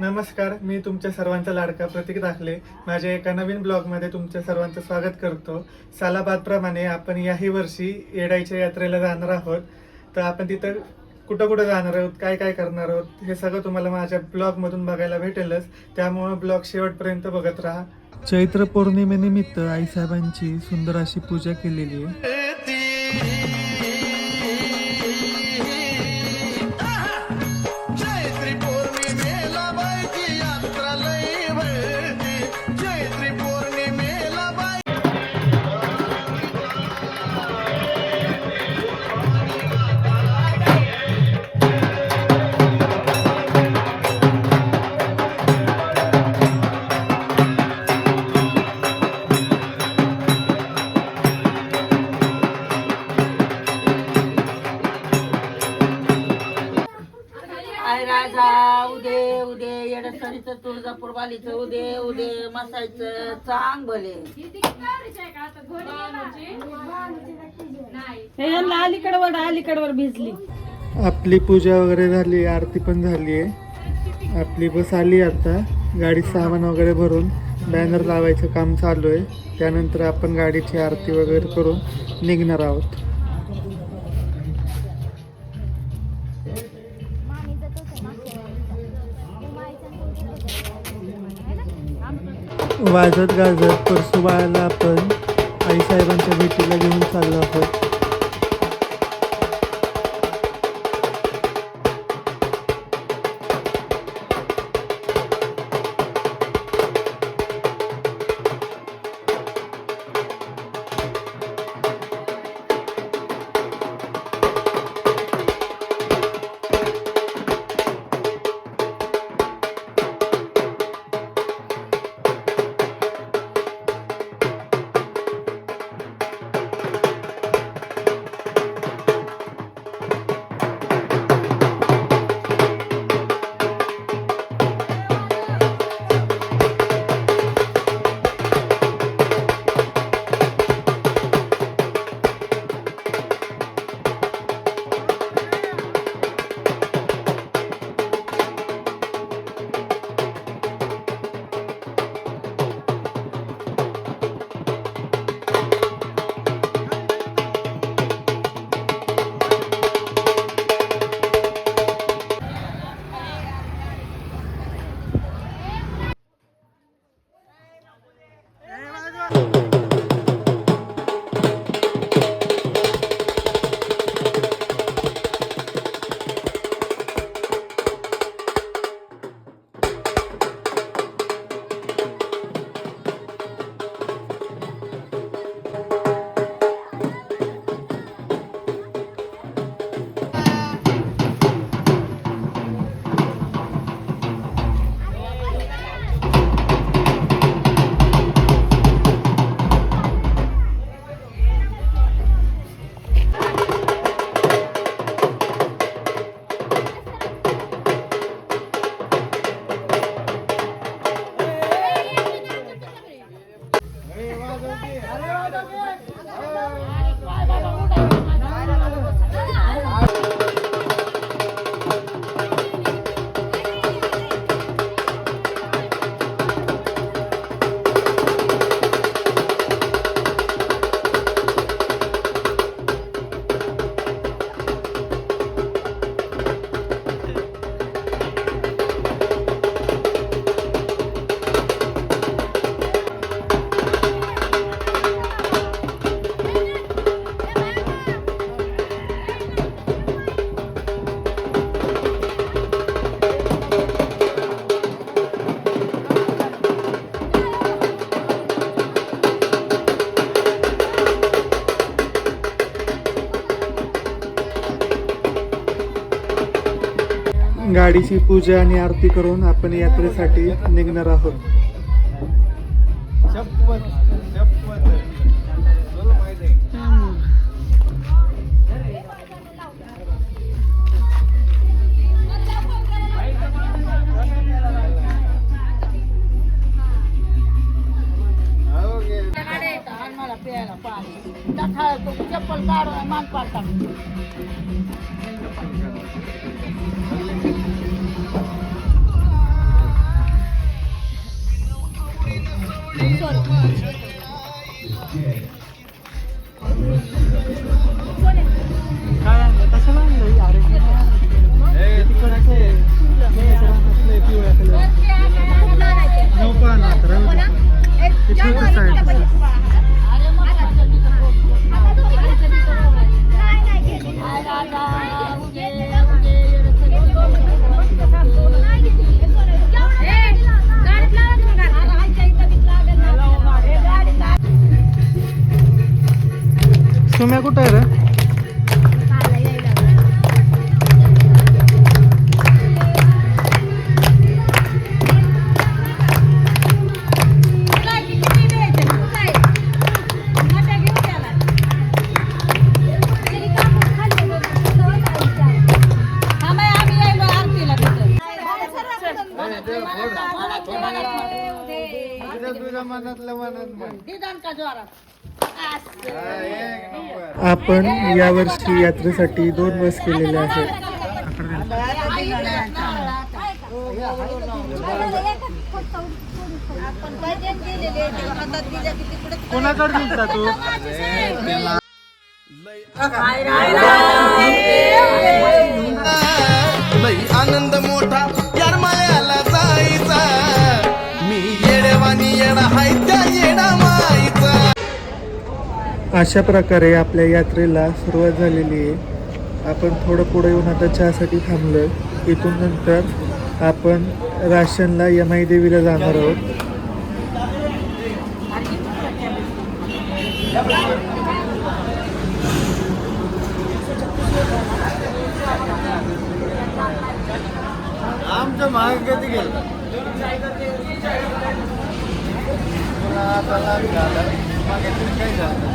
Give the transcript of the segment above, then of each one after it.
नमस्कार, मी तुमच्या सर्वांचा लाडका प्रतीक दाखले माझ्या एका नवीन ब्लॉगमध्ये तुमच्या सर्वांचं स्वागत करतो. सालाबादप्रमाणे आपण याही वर्षी येडाईच्या यात्रेला जाणार आहोत. तर आपण तिथं कुठं कुठं जाणार आहोत, काय काय करणार आहोत, हे सगळं तुम्हाला माझ्या ब्लॉगमधून बघायला भेटेलच. त्यामुळे ब्लॉग शेवटपर्यंत बघत राहा. चैत्र पौर्णिमेनिमित्त आईसाहेबांची सुंदर अशी पूजा केलेली आहे. तुळजापूर वालीचं उदे उदे मसायचं चांग भले अलीकडवर भिजली. आपली पूजा वगैरे झाली, आरती पण झाली आहे. आपली बस आली आता. गाडी सामान वगैरे भरून बॅनर लावायचं काम चालू आहे. त्यानंतर आपण गाडीची आरती वगैरे करून निघणार आहोत. वाजत गाजत परसुबाळाला आपण आईसाहेबांच्या भेटीला घेऊन चाललो आहोत. गाडीची पूजा आणि आरती करून आपण यात्रेसाठी निघणार आहोत. चप्पल काढ मान पाडता. तुझ्या मनातलं मनात दिदान का जोरात असं. आपण यावर्षी यात्रेसाठी 2 बस केलेल्या आहेत. आपण पाहिजे गेलेले तेव्हा हातात दिल्या की तिकडे कोणाकडे दिसता तू? लई आनंद मोठा यार मायाला जायचा मी येडेवानी येडा हाय त्या येडा माईचा. अशा प्रकारे आपल्या यात्रेला सुरुवात झालेली आहे. आपण थोडं पुढे येऊन आता चहासाठी थांबलोय. इथून नंतर आपण राशनला यमाई देवीला जाणार आहोत. आमचं महाग कधी गेलं काय झालं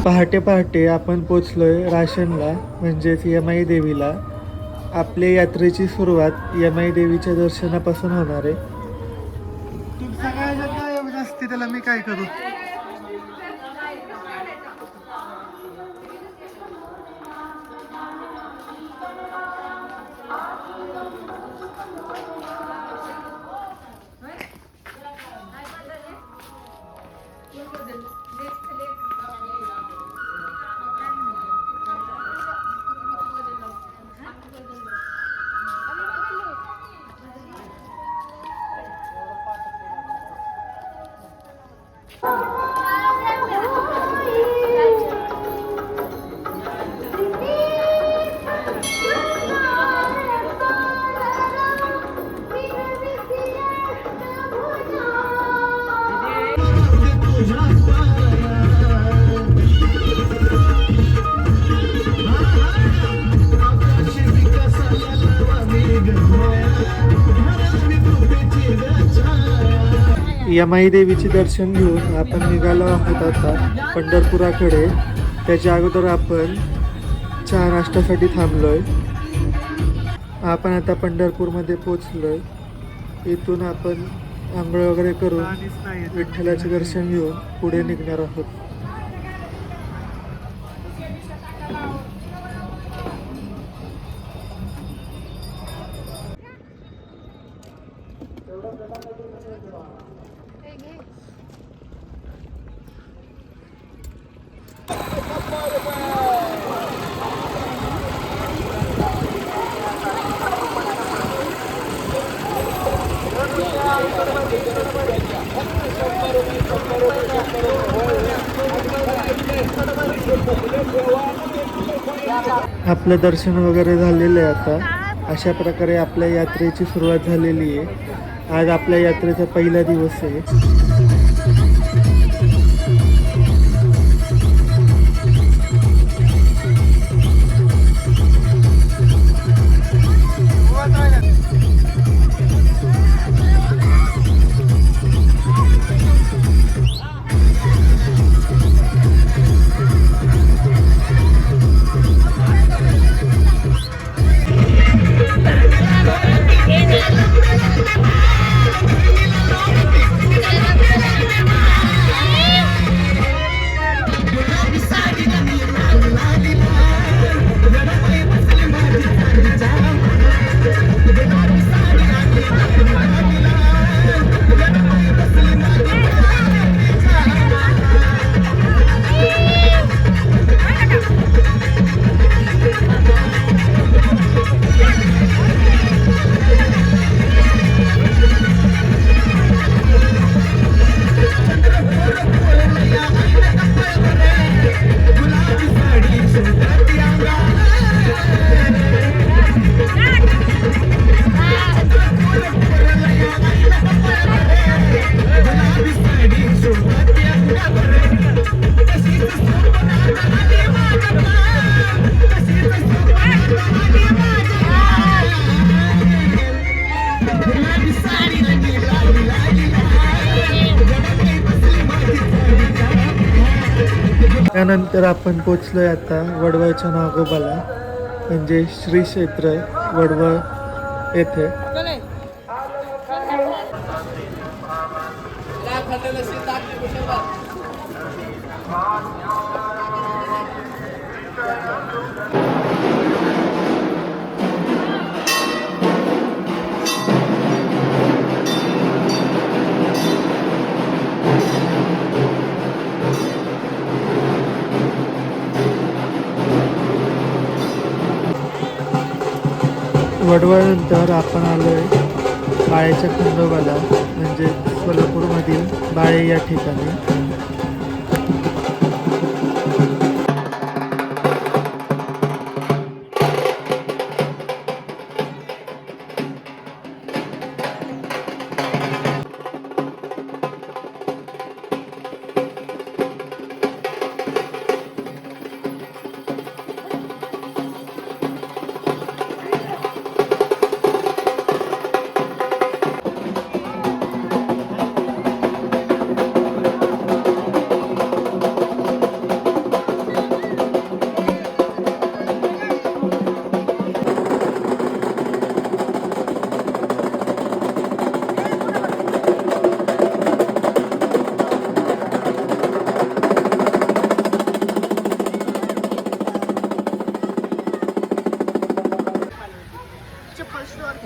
पहाटे पहाटे आपण पोचलोय राशनला म्हणजेच यमाई देवीला. आपल्या यात्रेची सुरुवात यमाई देवीच्या दर्शनापासून होणार आहे. तू सगळ्याच्या काय एवढं असते त्याला मी काय करू? यमाई देवीचे दर्शन घेऊन आपण निघालो आहोत आता पंढरपुराकडे. त्याच्या अगोदर आपण चहा नाश्त्यासाठी थांबलोय. आपण आता पंढरपूरमध्ये पोचलोय. इथून आपण आंघोळ वगैरे करून विठ्ठलाचे दर्शन घेऊन पुढे निघणार आहोत. आपलं दर्शन वगैरे झालेलं आहे आता. अशा प्रकारे आपल्या यात्रेची सुरुवात झालेली आहे. आज आपल्या यात्रेचा पहिला दिवस आहे. त्यानंतर आपण पोचलोय आता वडवळच्या नागोबाला, म्हणजे श्री क्षेत्र वडवळ येथे. वडवळनंतर आपण आलोय बाळेच्या खंडोबाला, म्हणजे सोलापूरमधील बाळे या ठिकाणी.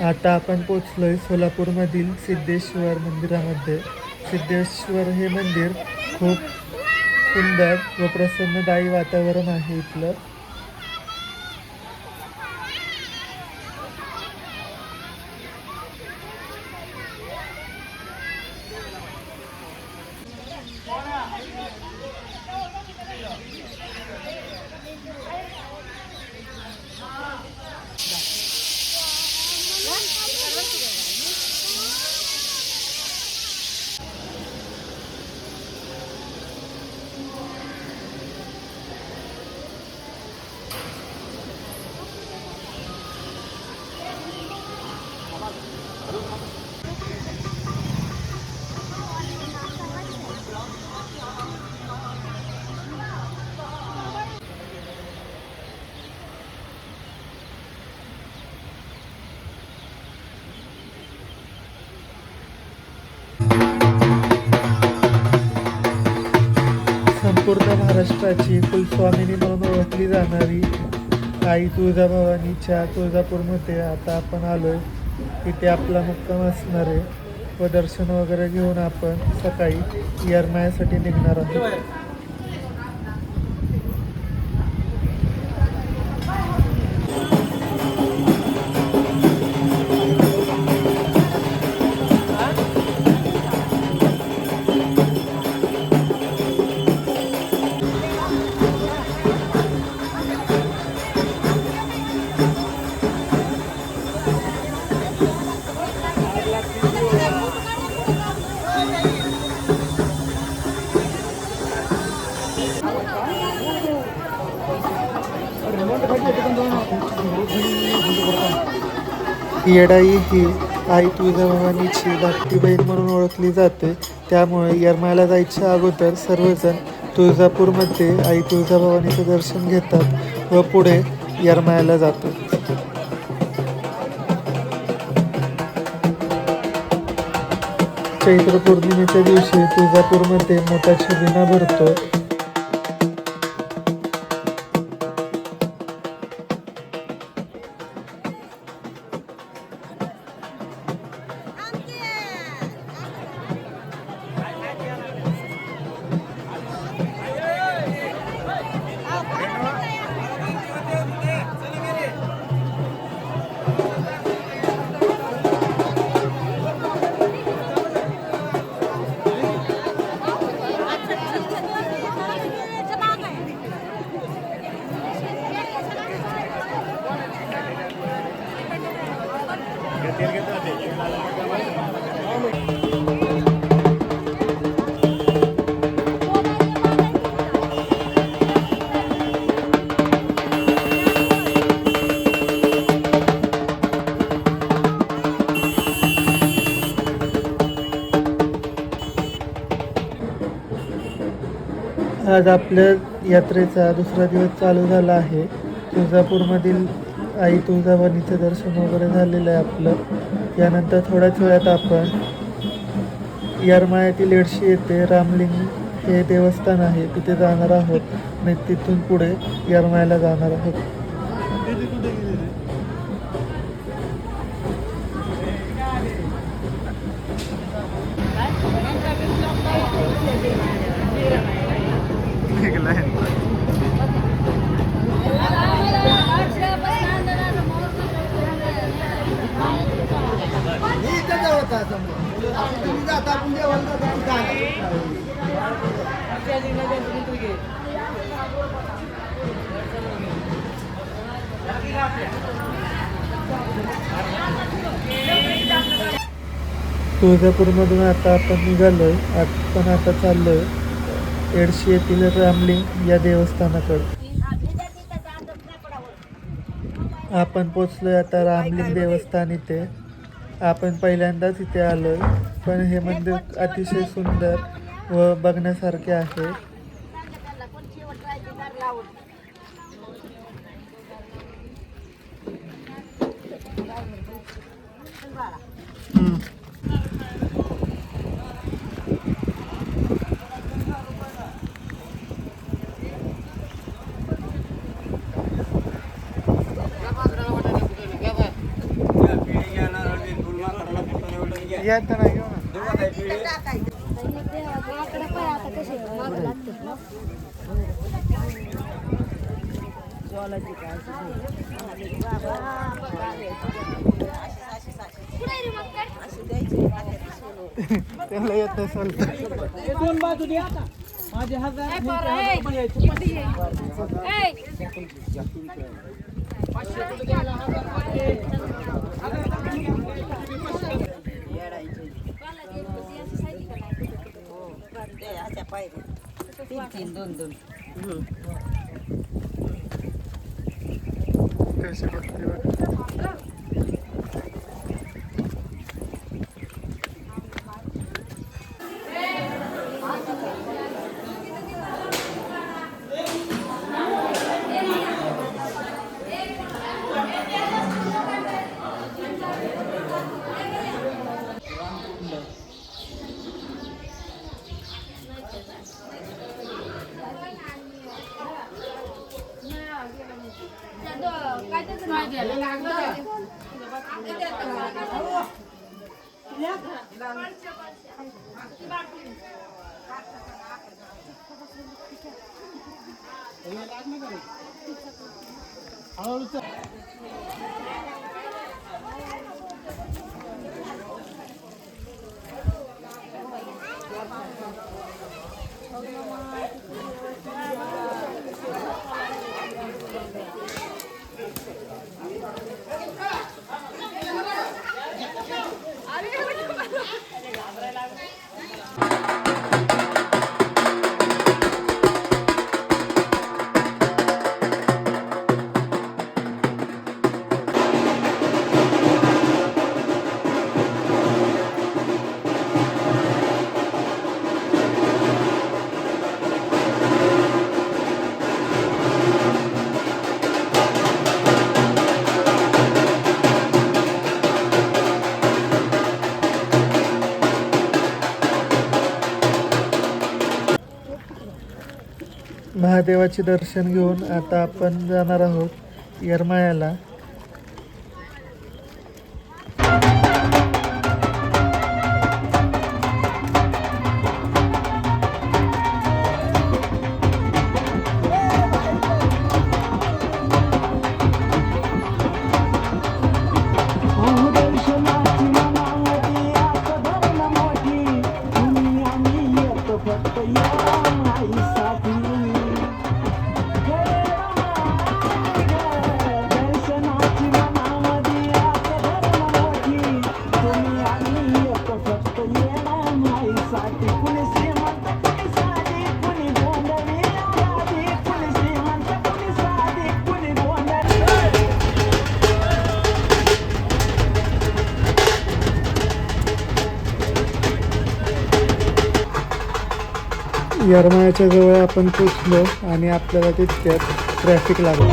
आता आपण पोचलोय सोलापूरमधील सिद्धेश्वर मंदिरामध्ये. सिद्धेश्वर हे मंदिर खूप सुंदर व प्रसन्नदायी वातावरण आहे इथलं. संपूर्ण महाराष्ट्राची कुलस्वामिनी म्हणून ओळखली जाणारी आई तुळजाभवानीच्या तुळजापूरमध्ये आता आपण आलोय. तिथे आपला मुक्काम असणार आहे व दर्शन वगैरे घेऊन आपण सकाळी येरमाळ्यासाठी निघणार आहोत. येडाई ही आई तुळजाभवानीची धाकटी बहीण म्हणून ओळखली जाते. त्यामुळे येरमाळ्याला जायच्या अगोदर सर्वजण तुळजापूरमध्ये आई तुळजाभवानीचं दर्शन घेतात व पुढे येरमाळ्याला जातात. चैत्र पौर्णिमेच्या दिवशी तुळजापूरमध्ये मोठा छबिना भरतो. आज आपल्या यात्रेचा दुसरा दिवस चालू झाला आहे. तुळजापूरमधील आई तुळजाभवानीचं दर्शन वगैरे झालेलं आहे आपलं. यानंतर थोड्याच वेळात आपण येरमाळ्यातील एडशी येथे रामलिंग हे देवस्थान आहे तिथे जाणार आहोत आणि तिथून पुढे येरमाळ्याला जाणार आहोत. तुळजापूरमधून आता आपण निघालोय. आपण आता चाललोय एडशी येथील रामलिंग या देवस्थानाकडे. आपण पोचलोय आता रामलिंग देवस्थान इथे. आपण पहिल्यांदाच इथे आलोय, पण हे मंदिर अतिशय सुंदर व बघण्यासारखे आहे. या तर नाही घेऊ ना. त्याला येत नसेल तीन दोन दोन कशी बघते बघ. महादेवाचे दर्शन घेऊन आता आपण जाणार आहोत येरमाळ्याला. दर्शन येरमाळ्याच्या जवळ आपण पोचलो आणि आपल्याला तितक्यात ट्रॅफिक लागलं.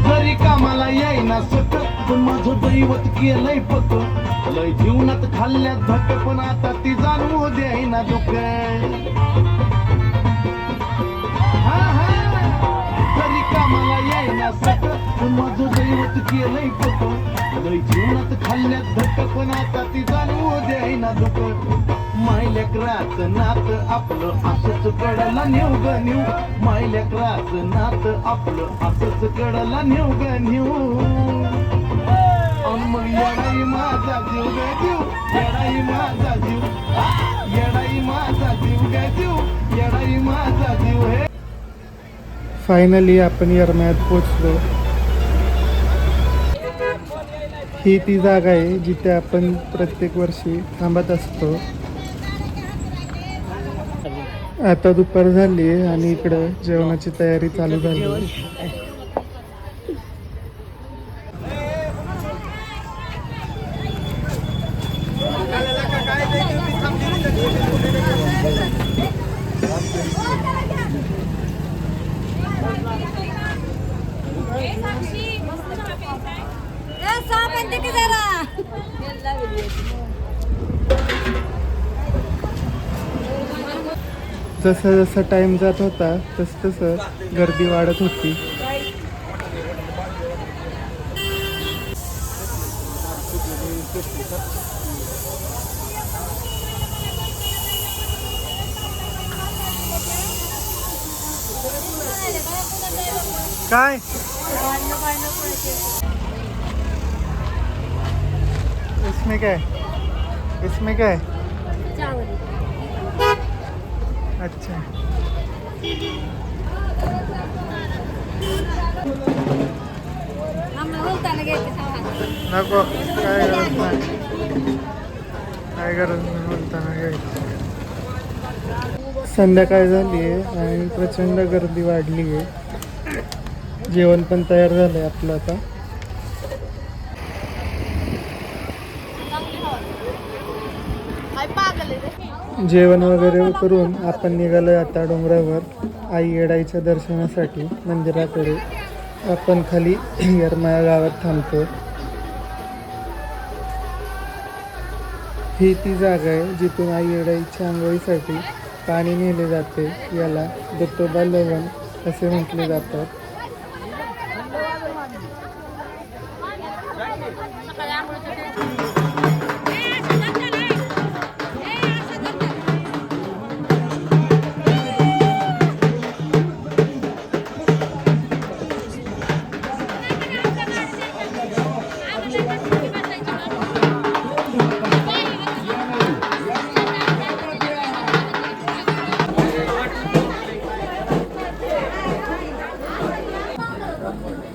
जरी कामाला येईना सक पण माझं दैवत केलंय पक लय जीवनात खाल्ल्यात धक पण आता ती जाणवू देईना दुःख जरी कामाला येईना सक पण माझं दैवत केलंय पक लय जीवनात खाल्ल्यात धक पण आता ती जाणवू देईना दुःख मायलेकराच नात आपलं असंच कडला नेऊ ग नेऊ मायलेकराच नात आपलं असंच कडला नेऊ ग नेऊ मग येडाई माझा जीव ग जीव येडाई माझा जीव येडाई माझा जीव ग जीव येडाई माझा जीव हे. फायनली आपण येरमाळ्यात पोचलो. ही ती जागा आहे जिथे आपण प्रत्येक वर्षी थांबत असतो. आता दुपार झाली आहे आणि इकडं जेवणाची तयारी चालू झाली आहे. जसं जसं टाइम जात होता तसं गर्दी वाढत होती. काय इसमें क्या है? अच्छा नको काय गरज नाही बोलताना घ्यायचं. संध्याकाळ झाली आहे आणि प्रचंड गर्दी वाढली आहे. जेवण पण तयार झालंय आपलं आता. जेवण वगैरे करून आपण निघालोय आता डोंगरावर आई येडाईच्या दर्शनासाठी मंदिराकडे. आपण खाली येरमाळा गावात थांबतो. ही ती जागा आहे जिथून आई येडाईच्या आंघोळीसाठी पाणी नेले जाते. याला दत्तोबा लवण असे म्हटले जातात.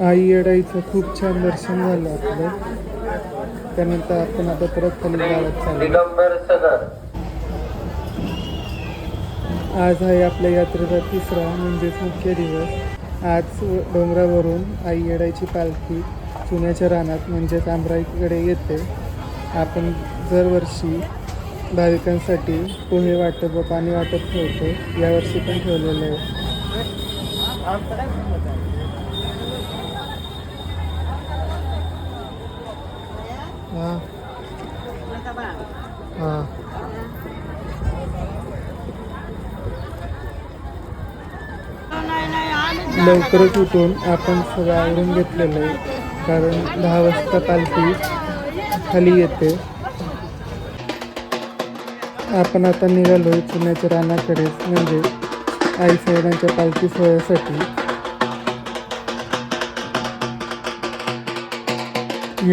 आई येडाईचं खूप छान दर्शन झालं आपलं. त्यानंतर आपण आता परत खाली गावात चाललो. आज आहे आपल्या यात्रेचा तिसरा म्हणजेच मुख्य दिवस. आज डोंगरावरून आई येडाईची पालखी चुन्याच्या रानात म्हणजेच आंबराईकडे येते. आपण दरवर्षी भाविकांसाठी पोहे वाटप व पाणी वाटप ठेवतो. यावर्षी पण ठेवलेलं आहे. लवकरच उठून आपण सगळं आवरून घेतलेलं आहे, कारण 10 वाजता पालखी खाली येते. आपण आता निघालोय चुन्याच्या रानाकडेच, म्हणजे आई साहेबांच्या पालखी सोहळ्यासाठी.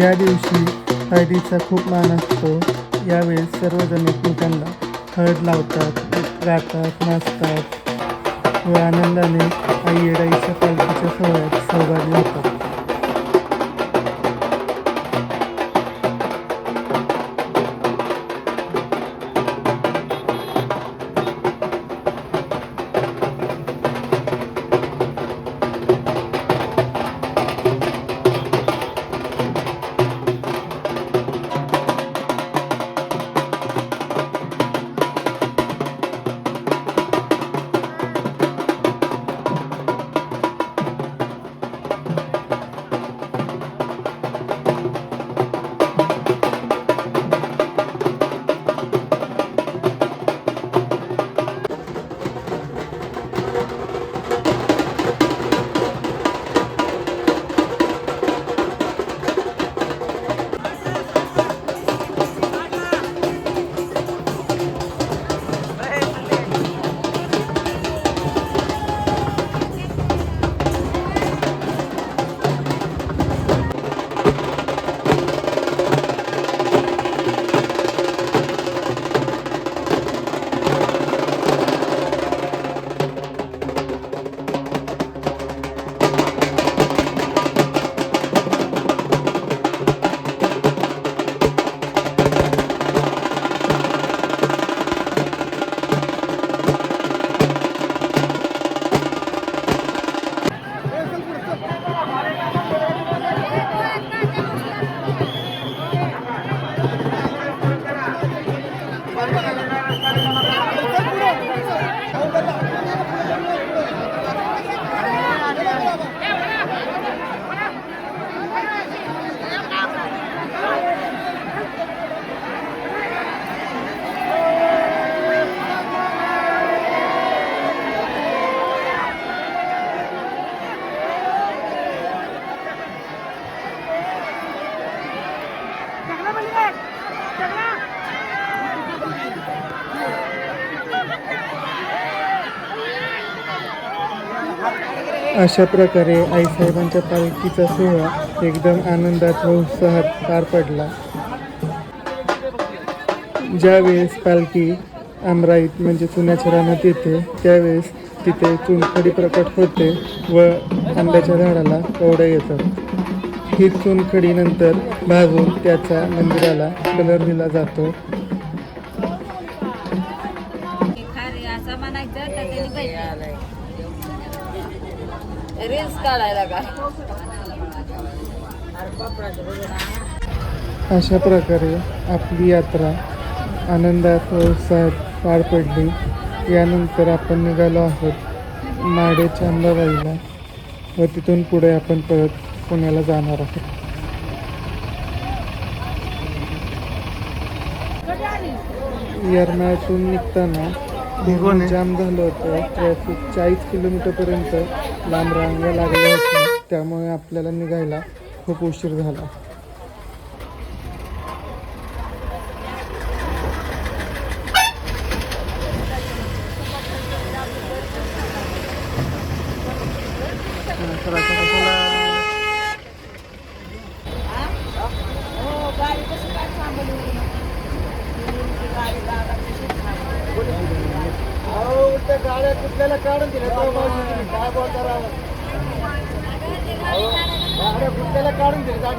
या दिवशी हळदीचा खूप मान असतो. यावेळेस सर्वजण एकमेकांना हळद लावतात, गातात, नाचतात व आनंदाने आई येडाईच्या पालखीच्या सोहळ्यात सहभागी होतात. अशा प्रकारे आईसाहेबांच्या पालखीचा सोहळा एकदम आनंदात व उत्साहात पार पडला. ज्यावेळेस पालखी आमराईत म्हणजे चुन्याच्या रानात येते त्यावेळेस तिथे चुनखडी प्रकट होते व आंब्याच्या झाडाला कवड्या येतात. ही चुनखडी नंतर भाजून त्याचा मंदिराला कलर दिला जातो. रील्स काढायला का अशा प्रकारे आपली यात्रा आनंदात व उत्साहात पार पडली. यानंतर आपण निघालो आहोत माडेच्या अंबाबाईला व तिथून पुढे आपण परत पुण्याला जाणार आहोत. येरमाळ्यातून निघताना जाम झालं होतं. ट्रॅफिक 40 किलोमीटरपर्यंत लांब रांगा लागल्या होत्या, त्यामुळे आपल्याला निघायला खूप उशीर झाला. गाड्या कुठल्याला काढून दिल्या काय बोलता गाड्या कुठल्याला काढून दिल्या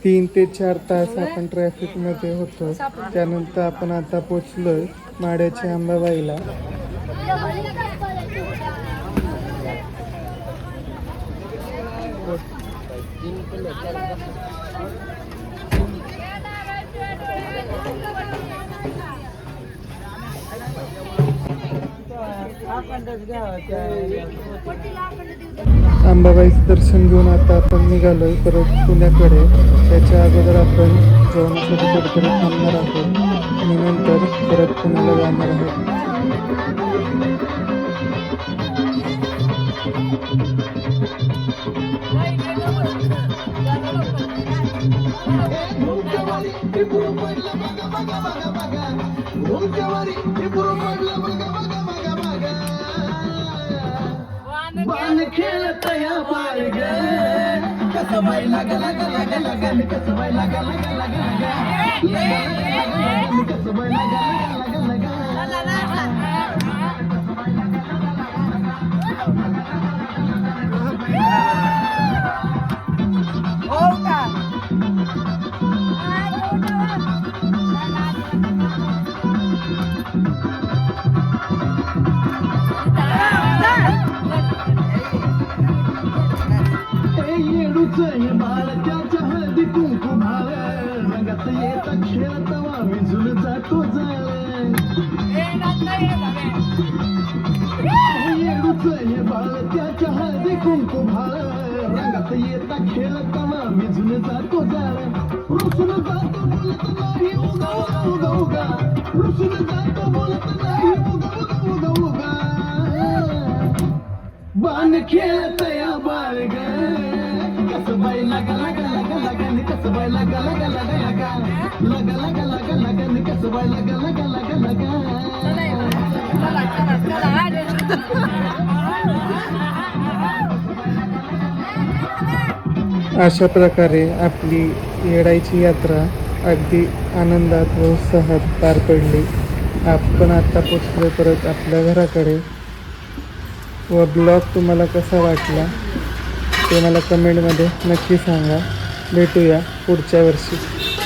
तीन ते 4 तास आपण ट्रॅफिकमध्ये होतो. त्यानंतर आपण आता पोचलोय माड्याच्या अंबाबाईला. अंबाबाईचं दर्शन घेऊन आता आपण निघालोय परत पुण्याकडे. त्याच्या अगोदर आपण जेवणासाठी कुठेतरी थांबणार आहोत आणि नंतर परत पुण्याला जाणार आहोत. बाण खेळत या बाळग कसं बाई लागा लागा लागा लागा कसं बाई लागा लागा लागा लागा कसं बाई लागा लागा लागा हो का हे बाळ त्याच्या हळदी कुंकू भाळ रंगात येता खेळत विझून जातो जाळ येडूच हे बाळ त्याच्या हळदी कुंकू भाळ रंगात येता खेळत विझून जातो जाळ रुसून जातो बोलत नाही उगा उगा उगा रुसून जातो बोलत नाही उगा उगा उगा बाण खेळत या बाळग कसं बाई लागा लागा लागा लागा नि कसं बाई लागा लागा लागा लागा लागा लागा लागा लागा नि कसं बाई लागा लागा लागा लागा अशा प्रकारे आपली येडाईची यात्रा अगदी आनंदात व उत्साहात पार पडली. आपण आता पोचलो परत आपल्या घराकडे. व ब्लॉग तुम्हाला कसा वाटला ते मला कमेंटमध्ये नक्की सांगा. भेटूया पुढच्या वर्षी.